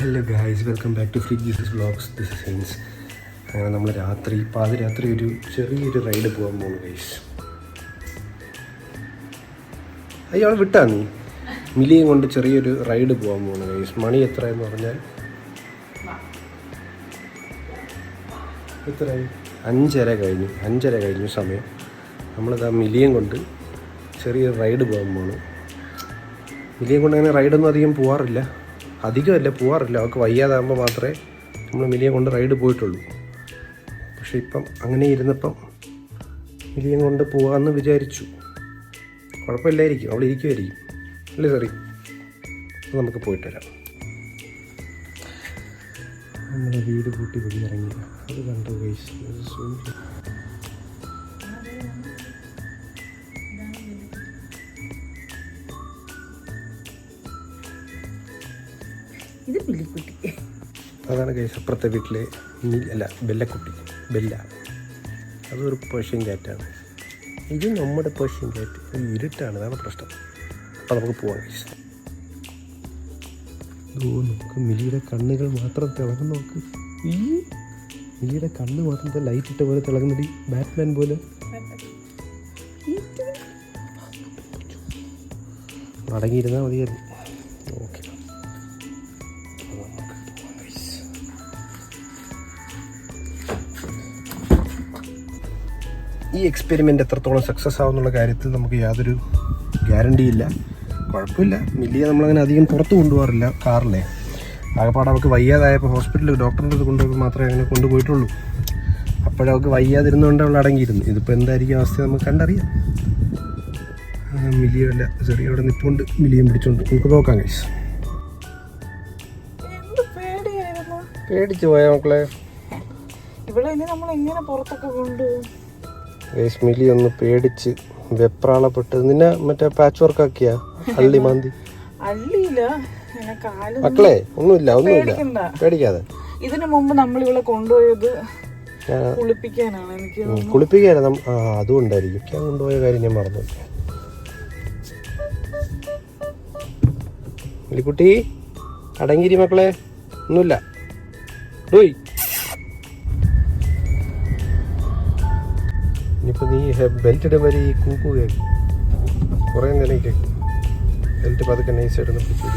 Hello guys, welcome back to free Jesus vlogs. This is Sains. അങ്ങനെ നമ്മൾ പാതിരാത്രി ഒരു ചെറിയൊരു റൈഡ് പോകാൻ പോകുന്നു ഗൈസ്. അയ്യോ അവൾ വിട്ടാ നീ മിലിയും കൊണ്ട് ചെറിയൊരു റൈഡ് പോകാൻ പോകുന്നു ഗൈസ്. മണി എത്രയെന്ന് പറഞ്ഞാൽ എത്രയായി? 5:30 കഴിഞ്ഞു സമയം. നമ്മളിതാ മിലിയും കൊണ്ട് ചെറിയൊരു റൈഡ് പോകാൻ പോകുന്നു. മിലിയും കൊണ്ട് അങ്ങനെ റൈഡൊന്നും അധികമല്ല പോകാറില്ല. അവൾക്ക് വയ്യാതാകുമ്പോൾ മാത്രമേ നമ്മൾ മിലിയെ കൊണ്ട് റൈഡ് പോയിട്ടുള്ളൂ. പക്ഷേ ഇപ്പം അങ്ങനെ ഇരുന്നപ്പം മിലിയെ കൊണ്ട് പോകാമെന്ന് വിചാരിച്ചു. കുഴപ്പമില്ലായിരിക്കും, അവൾ ഇരിക്കുമായിരിക്കും അല്ലേ സറി? അപ്പോൾ നമുക്ക് പോയിട്ട് വരാം. നമ്മുടെ വീട് കൂട്ടി വെളിയിറങ്ങി അത് കണ്ടു ഗൈസ്. ഇത് പില്ലിക്കുട്ടി. അതാണ് ഗൈസ് അപ്പുറത്തെ വീട്ടിലെ ബെല്ലക്കുട്ടി. അതൊരു പേർഷ്യൻ ക്യാറ്റാണ്. ഇത് നമ്മുടെ പേർഷ്യൻ ക്യാറ്റ്. ഒരു ഇരുട്ടാണ്, അതാണ് പ്രശ്നം. അപ്പം നമുക്ക് പോവാം ഗൈസ്. നോക്ക്, മിലിയുടെ കണ്ണുകൾ മാത്രം തിളങ്ങും. നോക്ക്, ഈ മിലിയുടെ കണ്ണ് മാത്രം ലൈറ്റ് ഇട്ട പോലെ തിളങ്ങുന്നത്, ബാറ്റ്മാൻ പോലെ. അടങ്ങിയിരുന്നാൽ മതിയായിരുന്നു. ഓക്കെ, ഈ എക്സ്പെരിമെൻ്റ് എത്രത്തോളം സക്സസ് ആവുന്നുള്ള കാര്യത്തിൽ നമുക്ക് യാതൊരു ഗ്യാരണ്ടിയില്ല. കുഴപ്പമില്ല, മില്ലിയെ നമ്മളങ്ങനെ അധികം പുറത്ത് കൊണ്ടുപോകാറില്ല കാറിലെ. ആകെപ്പാട് അവൾക്ക് വയ്യാതായപ്പോൾ ഹോസ്പിറ്റലിൽ ഡോക്ടറിൻ്റെ അടുത്ത് കൊണ്ടുപോയി മാത്രമേ അങ്ങനെ കൊണ്ടുപോയിട്ടുള്ളൂ. അപ്പോഴവൾക്ക് വയ്യാതിരുന്നുകൊണ്ട് അവൾ അടങ്ങിയിരുന്നു. ഇതിപ്പോൾ എന്തായിരിക്കും അവസ്ഥ നമുക്ക് കണ്ടറിയാം. മില്ലിയല്ല ചെറിയ അവിടെ നിൽപ്പുണ്ട്, മില്ലിയും പിടിച്ചോണ്ട് നമുക്ക് നോക്കാം ഗൈസ്. പേടിച്ചു പോയാ മക്കളെ. മിലി ഒന്ന് പേടിച്ച് വെപ്രാളപ്പെട്ട്. നിന്നെ മറ്റേ പാച്ച് വർക്ക് ആക്കിയാ അള്ളി മാന്തി? മക്കളെ ഒന്നുമില്ല പേടിക്കാതെ. ഇതിനു മുമ്പ് നമ്മൾ ഇവിടെ കൊണ്ടുപോയത് കുളിപ്പിക്കാനാണ്. കുളിപ്പിക്കാനാ? അതുകൊണ്ടായിരിക്കും ഞാൻ കൊണ്ടുപോയ കാര്യം ഞാൻ മറന്നു. മിലിക്കുട്ടി അടങ്ങിരി മക്കളെ, ഒന്നുമില്ല. ഇനിയിപ്പോൾ നീ ബെൽറ്റ് ഇടുമ്പോൾ ഈ കൂക്കു കേൾക്കും, കുറേ നേരം കേൾക്കും. ബെൽറ്റ് പതുക്കെ നൈസായിട്ടൊന്ന് പിടിച്ചു.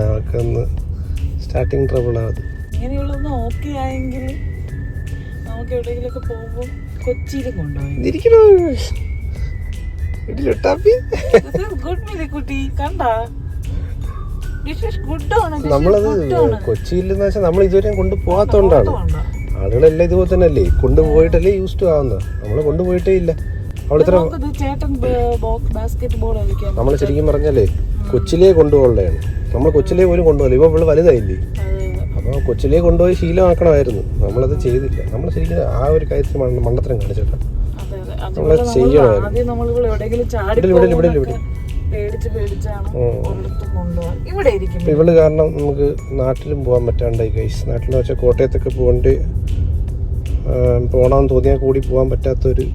അവൾക്കൊന്ന് സ്റ്റാർട്ടിങ് ട്രബിളാണ്. ഇങ്ങനെയുള്ളൊന്ന് ഓക്കെ ആയെങ്കിൽ നമുക്ക് എവിടെയെങ്കിലുമൊക്കെ പോകുമ്പോൾ കൊച്ചിയിൽ കൊണ്ടുപോയി നമ്മളത് കൊച്ചിയിൽ എന്ന് വെച്ചാൽ നമ്മൾ ഇതുവരെ കൊണ്ടുപോകാത്തോണ്ടാണ്. ആളുകളെല്ലാം ഇതുപോലെ തന്നെ അല്ലേ, കൊണ്ടുപോയിട്ടല്ലേ യൂസ് ടു ആവുന്നത്. നമ്മൾ കൊണ്ടുപോയിട്ടേ ഇല്ല. അവളിത്ര നമ്മൾ ശരിക്കും പറഞ്ഞാലേ കൊച്ചിലേ കൊണ്ടുപോകേണ്ടതാണ്. നമ്മൾ കൊച്ചിലേ പോലും കൊണ്ടുപോകില്ല. ഇപ്പൊ ഇവള് വലുതായില്ലേ, അപ്പോൾ കൊച്ചിലേ കൊണ്ടുപോയി ശീലമാക്കണമായിരുന്നു. നമ്മളത് ചെയ്തില്ല. നമ്മൾ ശരിക്കും ആ ഒരു കാര്യത്തിൽ മണ്ടത്തരം കാണിച്ചിട്ടാണ്. നമ്മളത് ചെയ്യണമായിരുന്നു. ഇവള് കാരണം നമുക്ക് നാട്ടിലും പോകാൻ പറ്റാണ്ടായി ഗൈസ്. നാട്ടിൽ വെച്ചാൽ കോട്ടയത്തൊക്കെ പോകണമെന്ന് തോന്നിയാൽ കൂടി പോകാൻ പറ്റാത്തൊരു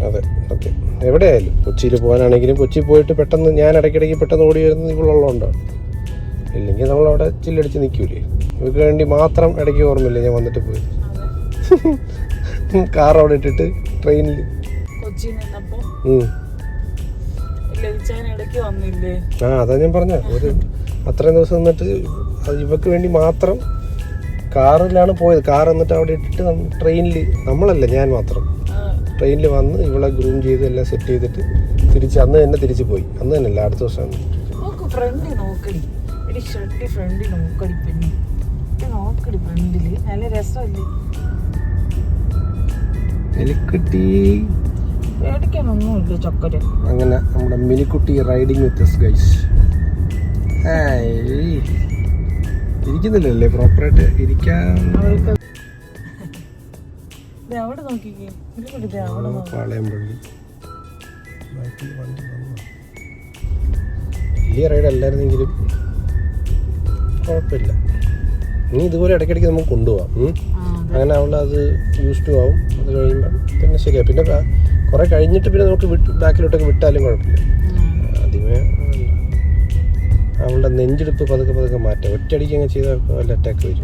അതെ ഓക്കെ. എവിടെയായാലും കൊച്ചിയിൽ പോകാനാണെങ്കിലും കൊച്ചി പോയിട്ട് പെട്ടെന്ന് ഞാൻ ഇടയ്ക്കിടയ്ക്ക് പെട്ടെന്ന് ഓടി വരുന്നത് ഇവളുള്ളതുകൊണ്ടാണ്. ഇല്ലെങ്കിൽ നമ്മളവിടെ ചില്ലടിച്ച് നിൽക്കൂലേ. ഇവർക്ക് വേണ്ടി മാത്രം ഇടയ്ക്ക് ഓർമ്മയില്ലേ ഞാൻ വന്നിട്ട് പോയി കാർ അവിടെ ഇട്ടിട്ട് ട്രെയിനിൽ അതാ ഞാൻ പറഞ്ഞ ഒരു അത്രയും ദിവസം നിന്നിട്ട് ഇവക്ക് വേണ്ടി മാത്രം കാറിലാണ് പോയത്. കാർ എന്നിട്ട് അവിടെ ഇട്ടിട്ട് ട്രെയിനിൽ, നമ്മളല്ല ഞാൻ മാത്രം, ട്രെയിനിൽ വന്ന് ഇവളെ ഗ്രൂം ചെയ്ത് എല്ലാം സെറ്റ് ചെയ്തിട്ട് അന്ന് തന്നെ തിരിച്ചു പോയി. അന്ന് തന്നെയല്ല, അടുത്ത ദിവസമാണ്. അങ്ങനെ നമ്മുടെ മിനിക്കുട്ടി റൈഡിങ് വിത്ത് us ഗൈസ്. ഇരിക്കുന്നില്ലല്ലേ പ്രോപ്പറായിട്ട് ഇരിക്കാൻ. പാളയംപള്ളി വലിയ റൈഡ് അല്ലായിരുന്നെങ്കിലും കുഴപ്പമില്ല. ഇനി ഇതുപോലെ ഇടയ്ക്കിടയ്ക്ക് നമുക്ക് കൊണ്ടുപോകാം. അങ്ങനെ അവൾ അത് യൂസ് ടു ആവും. അത് കഴിയുമ്പോൾ പിന്നെ ശരിയാ. പിന്നെ കുറെ കഴിഞ്ഞിട്ട് പിന്നെ നമുക്ക് ബാക്കിലോട്ടൊക്കെ വിട്ടാലും കുഴപ്പമില്ല. ആദ്യമേ അവളുടെ നെഞ്ചെടുപ്പ് പതുക്കെ പതുക്കെ മാറ്റാം. ഒറ്റയടിക്ക് അങ്ങ് ചെയ്താൽ വല്ല അറ്റാക്ക് വരും.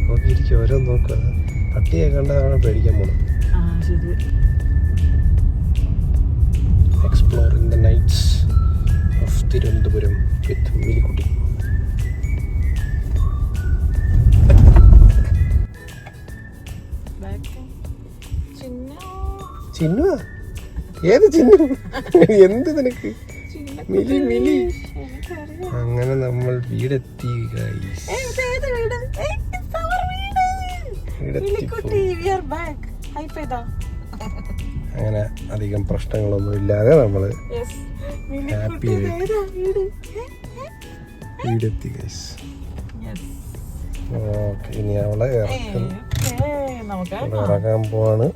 നോക്കിയിരിക്കും, ഓരോ നോക്കുക. പട്ടിയെ കണ്ടാണ് പേടിക്കാൻ പോണം. Exploring the nights of Thiruvananthapuram with Milikkutty. Chinnu? ഏത് ചിന്നു? എന്ത് നിനക്ക്? മിലി മിലി. അങ്ങനെ നമ്മൾ വീടെത്തി. അങ്ങനെ അധികം പ്രശ്നങ്ങളൊന്നും ഇല്ലാതെ നമ്മള് ഹാപ്പി ആയിട്ട് വീടെത്തി ഗൈസ്. ഓക്കെ, ഇനി അവളെ ഇറക്കാൻ പോവാണ്.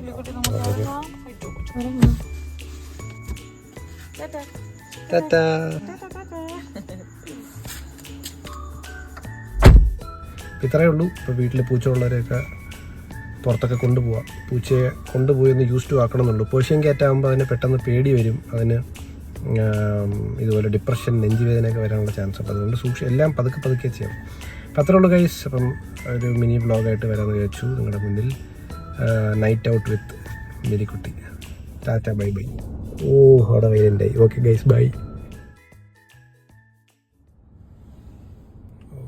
ഇത്രയേ ഉള്ളൂ. ഇപ്പോൾ വീട്ടിൽ പൂച്ച ഉള്ളവരെയൊക്കെ പുറത്തൊക്കെ കൊണ്ടുപോവാം. പൂച്ചയെ കൊണ്ടുപോയി ഒന്ന് യൂസ് ടു ആക്കണമെന്നുള്ളൂ. പേർഷ്യൻ ക്യാറ്റാകുമ്പോൾ അതിന് പെട്ടെന്ന് പേടി വരും. അതിന് ഇതുപോലെ ഡിപ്രഷൻ, നെഞ്ചുവേദനയൊക്കെ വരാനുള്ള ചാൻസ് ഉണ്ട്. അതുകൊണ്ട് എല്ലാം പതുക്കെ പതുക്കെ ചെയ്യണം. അപ്പം അത്രേ ഉള്ളൂ ഗൈസ്. അപ്പം ഒരു മിനി വ്ളോഗായിട്ട് വരാമെന്ന് വിചാരിച്ചു നിങ്ങളുടെ മുന്നിൽ. Night out with Milikkutty. Tata, bye bye. ഓ, അവിടെ വൈലൻ്റായി. Okay guys, bye.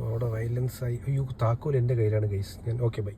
അവിടെ വയലൻസ് ആയി. അയ്യോ, താക്കോൽ എൻ്റെ കയ്യിലാണ് ഗൈസ്. ഞാൻ ഓക്കെ, ബൈ.